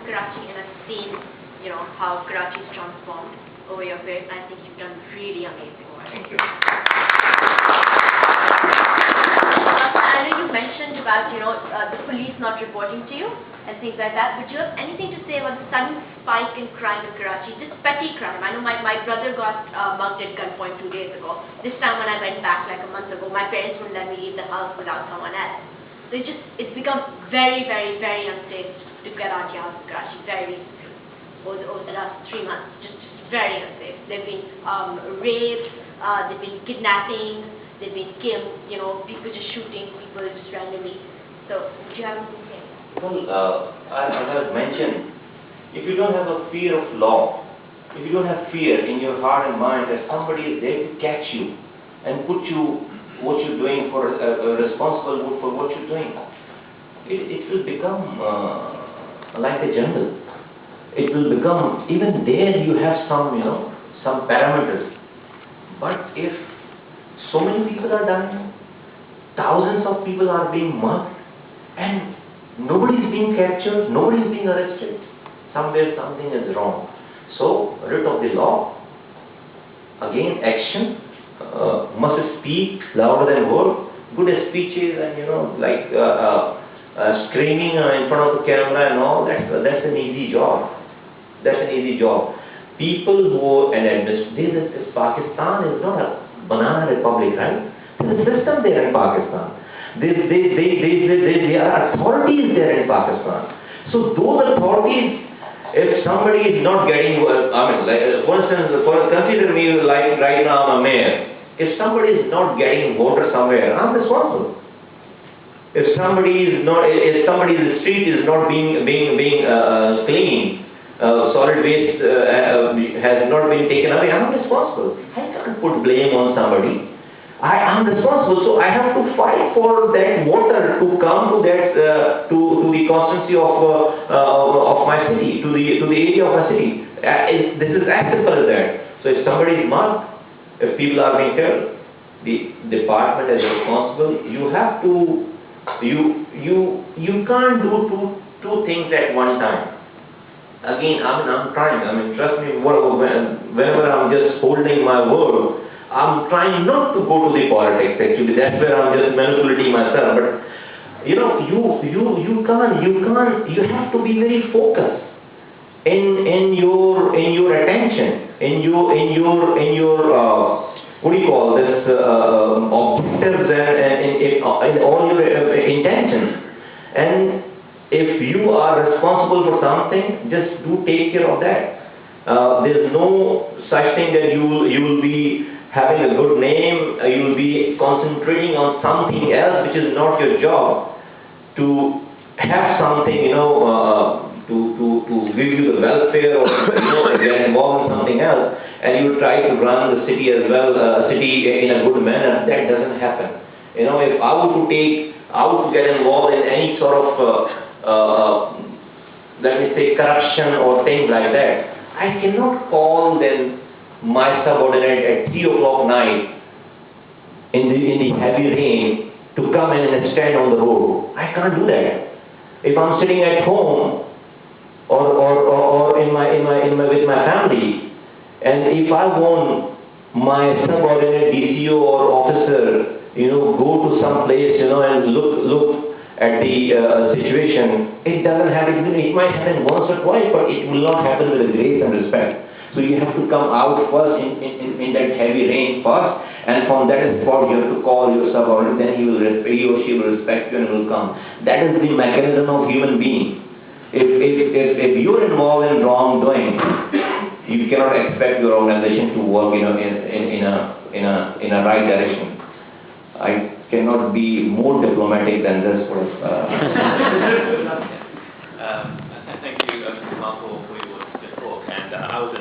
Karachi and I've seen, how Karachi's transformed over your period. I think you've done really amazing work. Thank you. I know you mentioned about, the police not reporting to you and things like that, but do you have anything to say about the sudden spike in crime in Karachi, just petty crime? I know my brother got mugged at gunpoint 2 days ago. This time when I went back like a month ago, my parents wouldn't let me leave the house without someone else. So it's become very, very, very unsafe to get out of Karachi very recently, over the last 3 months, just very unsafe. There have been rapes, there have been kidnappings, there have been people just shooting people just randomly. So, do you have anything to say? Well, as I mentioned, if you don't have a fear of law, if you don't have fear in your heart and mind that somebody is there to catch you and put you what you're doing responsible for what you're doing, it will become like a jungle. It will become, even there you have some parameters. But if so many people are dying, thousands of people are being mugged, and nobody is being captured, nobody is being arrested, somewhere something is wrong. So, writ of the law, again action, must speak louder than word. Good speeches and screaming in front of the camera and all, that's an easy job. That's an easy job. People who Pakistan is not a banana republic, right? There's a system there in Pakistan. There are authorities there in Pakistan. So those authorities, if somebody is not getting, for instance, consider me like right now I'm a mayor. If somebody is not getting water somewhere, I'm responsible. If somebody's street is not being clean, solid waste has not been taken away, I'm responsible. I can't put blame on somebody. I'm responsible, so I have to fight for that water to come to that to the constancy of my city, to the area of my city. This is as simple as that. So if somebody is mugged, if people are being killed, the department is responsible. You have to, you can't do two things at one time. Again, I'm trying. Trust me. Whenever I'm just holding my word, I'm trying not to go to the politics. Actually, that's where I'm just manipulating myself. But you can't. You have to be very focused in your attention, in your what do you call this, objectives and in all your intentions. And if you are responsible for something, just do take care of that. There's no such thing that you will be having a good name, you will be concentrating on something else which is not your job, to have something, to give you the welfare or get involved in something else, and you try to run the city as well, city in a good manner. That doesn't happen. If I were to get involved in any sort of let me say corruption or things like that, I cannot call them my subordinate at 3 o'clock night in the heavy rain to come in and stand on the road. I can't do that. If I'm sitting at home or with my family, and if I want my subordinate DCO or officer, go to some place, and look at the situation, it doesn't happen. It might happen once or twice, but it will not happen with a grace and respect. So you have to come out first in that heavy rain first, and from that spot you have to call your subordinate, then he or she will respect you and will come. That is the mechanism of human being. If you are involved in wrongdoing, you cannot expect your organization to work in a right direction. I cannot be more diplomatic than this. Thank you, Kamal, for your talk, and I was